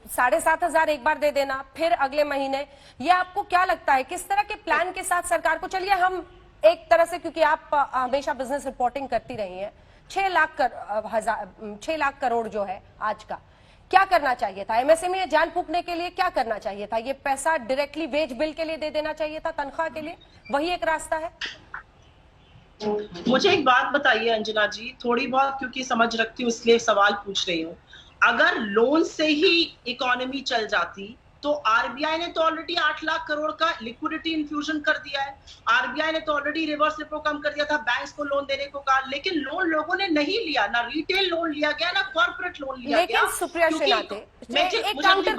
7,500 एक बार दे देना, फिर अगले महीने, ये आपको क्या लगता है किस तरह के प्लान के साथ सरकार को? चलिए हम एक तरह से, क्योंकि आप हमेशा बिजनेस रिपोर्टिंग करती रही हैं, 6 लाख करोड़ जो है आज का, क्या करना चाहिए था? एमएसएमई में जान फूंकने के लिए क्या करना चाहिए था? ये पैसा डायरेक्टली वेज बिल के लिए दे देना चाहिए था, तनख्वाह के लिए, वही एक रास्ता है। मुझे एक बात बताइए अंजना जी, थोड़ी बहुत क्योंकि समझ रखती हूँ इसलिए सवाल पूछ रही हूँ। अगर लोन से ही इकोनॉमी चल जाती तो आरबीआई ने तो ऑलरेडी 8 लाख करोड़ का लिक्विडिटी इन्फ्यूजन कर दिया है। आरबीआई ने तो ऑलरेडी रिवर्स रेपो कम कर दिया था, बैंक्स को लोन देने को कहा, लेकिन लोन लोगों ने नहीं लिया, ना रिटेल लोन लिया गया ना कॉर्पोरेट लोन लिया गया। लेकिन सुप्रिया श्रीनाथे, एक काउंटर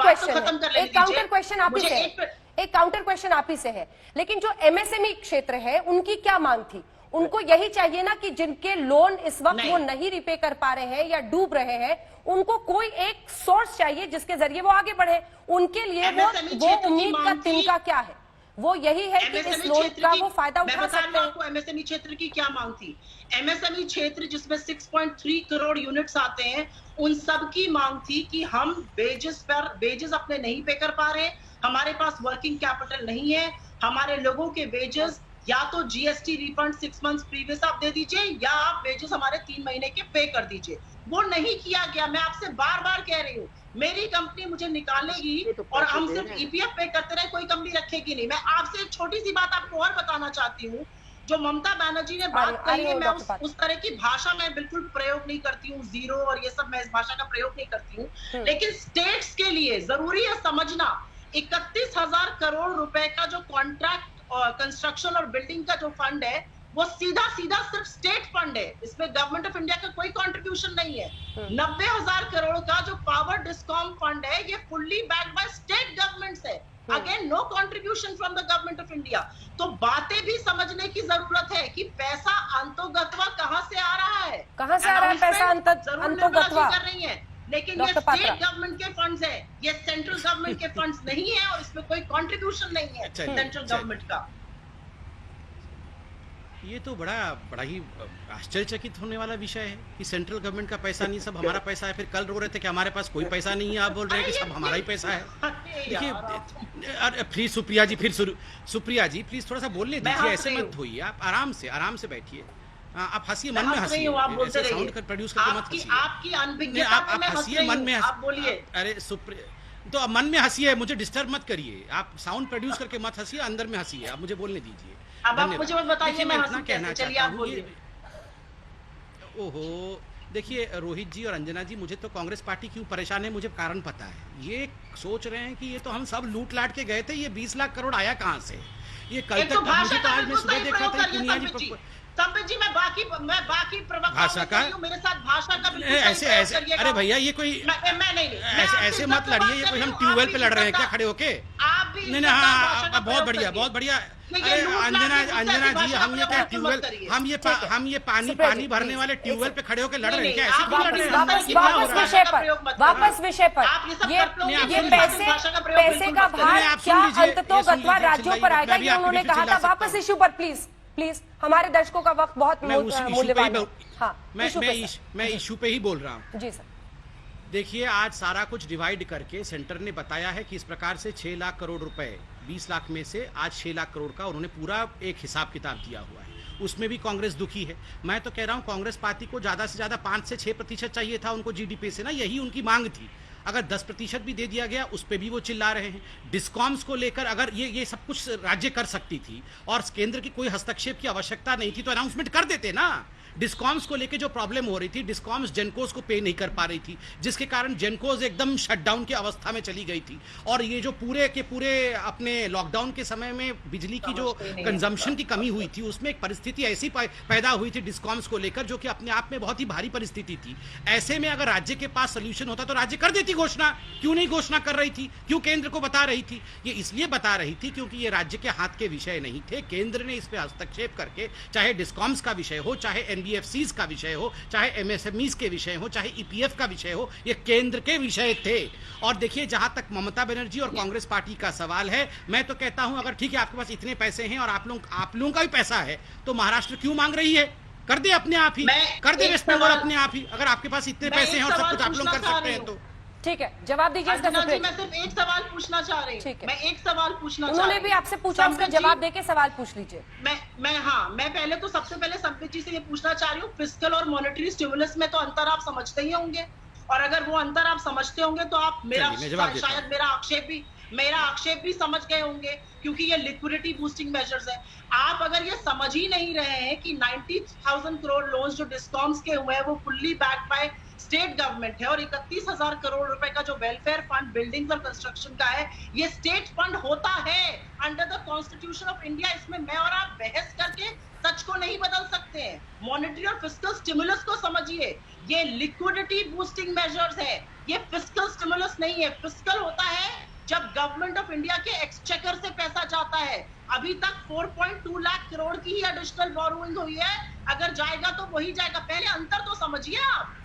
क्वेश्चन आप ही से है, लेकिन जो एमएसएमई क्षेत्र है उनकी क्या मांग थी? उनको यही चाहिए ना कि जिनके लोन इस वक्त वो नहीं रिपे कर पा रहे हैं या डूब रहे हैं, उनको कोई एक सोर्स चाहिए जिसके जरिए वो आगे बढ़े। उनके लिए वो उम्मीद का तिनका क्या है? वो यही है कि इस लोन का वो फायदा उठा सकते हैं। आपको एमएसएमई क्षेत्र की क्या मांग थी? एमएसएमई क्षेत्र जिसमें 6.3 करोड़ यूनिट्स आते हैं, उन सब की मांग थी कि हम वेजेस अपने नहीं पे कर पा रहे, हमारे पास वर्किंग कैपिटल नहीं है, हमारे लोगों के वेजेस या तो जीएसटी रिफंड 6 मंथ्स प्रीवियस आप दे दीजिए या आप वेजेस हमारे 3 महीने के पे कर दीजिए। वो नहीं किया गया। मैं आपसे बार बार कह रही हूँ, मेरी कंपनी मुझे निकालेगी और हम सिर्फ ईपीएफ पे करते रहे, कोई कंपनी रखेगी नहीं। मैं आपसे एक छोटी सी बात आपको और बताना चाहती हूँ, जो ममता बनर्जी ने बात कही है, मैं उस तरह की भाषा मैं बिल्कुल प्रयोग नहीं करती हूँ, जीरो और ये सब मैं इस भाषा का प्रयोग नहीं करती हूँ। लेकिन स्टेट्स के लिए जरूरी है समझना, 31,000 करोड़ रुपए का जो कॉन्ट्रैक्ट और कंस्ट्रक्शन और बिल्डिंग का जो फंड है, वो सीधा सीधा सिर्फ स्टेट फंड है, इसमें गवर्नमेंट ऑफ इंडिया का कोई कंट्रीब्यूशन नहीं है। 90,000 करोड़ का जो पावर डिस्कॉम फंड है, ये fully backed by state governments है। Again no contribution from the government of India. तो बातें भी समझने की जरूरत है कि पैसा अंतोगत्वा कहां से आ रहा है, कहां से आ रहा है पैसा अंतोगत्वा कर रही है, लेकिन ये स्टेट गवर्नमेंट के फंड्स है, ये सेंट्रल गवर्नमेंट के फंड्स नहीं है और इसमें कोई कंट्रीब्यूशन नहीं है सेंट्रल गवर्नमेंट का। ये तो बड़ा ही आश्चर्यचकित होने वाला विषय है कि सेंट्रल गवर्नमेंट का पैसा नहीं, सब हमारा पैसा है। फिर कल रो रहे थे कि हमारे पास कोई पैसा नहीं है, आप बोल रहे हैं कि सब हमारा ही पैसा है। देखिए प्लीज सुप्रिया जी, सुप्रिया जी प्लीज थोड़ा सा बोलने दीजिए, ऐसे मत होइए, आप आराम से बैठिए, आप हंसिए, मन में हंसिए, ऐसे साउंड कर प्रोड्यूस करके मत हंसिए। आपकी अनभिज्ञता आप हंसिए, मन में बोलिए। अरे सुप्रिया, तो अब मन में हंसिए, मुझे डिस्टर्ब मत करिए, आप साउंड प्रोड्यूस करके मत हंसिए, अंदर में हंसिए, आप मुझे बोलने दीजिए। अब आप मुझे बताइए, मैं इतना कहना चाहता हूँ। ओहो, देखिए रोहित जी और अंजना जी, मुझे तो कांग्रेस पार्टी क्यों परेशान है मुझे कारण पता है। ये सोच रहे हैं कि ये तो हम सब लूट लाट के गए थे, ये 20 लाख करोड़ आया कहाँ से? ये कल तक मुझे तो आज मैं सुबह देखा था दुनिया जी संबित जी, मैं बाकी भाषा का मेरे साथ भाषा का ऐसे अरे भैया ये कोई मैं नहीं ऐसे मत लड़िए, ये कोई हम ट्यूबवेल पे लड़ रहे हैं क्या खड़े होके? नहीं, हाँ, बहुत बढ़िया। अरे अंजना जी, हम ये क्या ट्यूबवेल, हम ये पानी भरने वाले ट्यूबवेल पे खड़े होकर लड़ रहे हैं क्या? ऐसे क्यों लड़ रहे हैं? वापस विषय पर ये पैसे का भार क्या अंततोगत्वा राज्यों पर आएगा, ये उन्होंने कहा था। वापस इश्यू पर प्लीज, हमारे दर्शकों का वक्त बहुत मूल्यवान है। हाँ, मैं इशू पे ही बोल रहा हूँ जी सर। देखिए, आज सारा कुछ डिवाइड करके सेंटर ने बताया है कि इस प्रकार से 6 लाख करोड़ रुपए, 20 लाख में से आज 6 लाख करोड़ का उन्होंने पूरा एक हिसाब किताब दिया हुआ है। उसमें भी कांग्रेस दुखी है। मैं तो कह रहा हूं कांग्रेस पार्टी को ज्यादा से ज्यादा 5 से 6% चाहिए था उनको जीडीपी से ना, यही उनकी मांग थी। अगर 10% भी दे दिया गया उस पर भी वो चिल्ला रहे हैं। डिस्कॉम्स को लेकर अगर ये सब कुछ राज्य कर सकती थी और केंद्र की कोई हस्तक्षेप की आवश्यकता नहीं थी तो अनाउंसमेंट कर देते ना। डिस्कॉम्स को लेके जो प्रॉब्लम हो रही थी, डिस्कॉम्स जेनकोस को पे नहीं कर पा रही थी, जिसके कारण जेनकोस एकदम शटडाउन की अवस्था में चली गई थी। और ये जो पूरे के पूरे अपने लॉकडाउन के समय में बिजली की जो कंजम्पशन की कमी हुई थी, उसमें एक परिस्थिति ऐसी पैदा हुई थी डिस्कॉम्स को लेकर जो कि अपने आप में बहुत ही भारी परिस्थिति थी। ऐसे में अगर राज्य के पास सोल्यूशन होता तो राज्य कर देती घोषणा। क्यों नहीं घोषणा कर रही थी? क्यों केंद्र को बता रही थी? ये इसलिए बता रही थी क्योंकि ये राज्य के हाथ के विषय नहीं थे। केंद्र ने इस पे हस्तक्षेप करके, चाहे डिस्कॉम्स का विषय हो, चाहे एनबीएफसीज का विषय हो, चाहे एमएसएमईज के विषय हो, चाहे ईपीएफ का विषय हो, ये केंद्र के विषय थे। और देखिए, जहां तक ममता बनर्जी और कांग्रेस पार्टी का सवाल है, मैं तो कहता हूं अगर ठीक है आपके पास इतने पैसे हैं और आप लोगों का भी पैसा है तो महाराष्ट्र क्यों मांग रही है? कर दे अपने आप ही, कर दे वेस्ट बंगाल अपने आप ही, अगर आपके पास इतने पैसे हैं और सब कुछ आप लोग कर सकते हैं तो। ठीक है, जवाब दीजिए इसका अंजना जी, सुप्रिया मैं सिर्फ एक सवाल पूछना चाह रही ठीक हूँ। है। मैं एक सवाल पूछना चाह उन्होंने रही भी हूँ। आपसे पूछा, उसका संबित जी, जवाब देके सवाल पूछ लीजिए। मैं पहले तो सबसे पहले संबित जी से ये पूछना चाह रही हूँ, फिस्कल और मॉनेटरी स्टिमुलस में तो अंतर आप समझते ही होंगे, और अगर वो अंतर आप समझते होंगे तो आप शायद मेरा आक्षेप भी समझ गए होंगे, क्योंकि ये लिक्विडिटी बूस्टिंग मेजर्स है। आप अगर ये समझ ही नहीं रहे हैं कि 90,000 करोड़ लोन्स जो डिस्कॉम्स के हुए हैं वो fully backed by state government है, और 31,000 करोड़ रुपए का जो वेलफेयर फंड बिल्डिंग और कंस्ट्रक्शन का है, ये स्टेट फंड होता है under the constitution of India. इसमें मैं और आप बहस करके सच को नहीं बदल सकते हैं। मॉनेटरी और फिस्कल स्टिमुलस को समझिए, ये लिक्विडिटी बूस्टिंग मेजर्स है, ये फिस्कल स्टिमुलस नहीं है। फिस्कल होता है जब गवर्नमेंट ऑफ इंडिया के एक्सचेकर से पैसा जाता है। अभी तक 4.2 लाख करोड़ की ही एडिशनल बोरोइंग हुई है, अगर जाएगा तो वही जाएगा। पहले अंतर तो समझिए आप।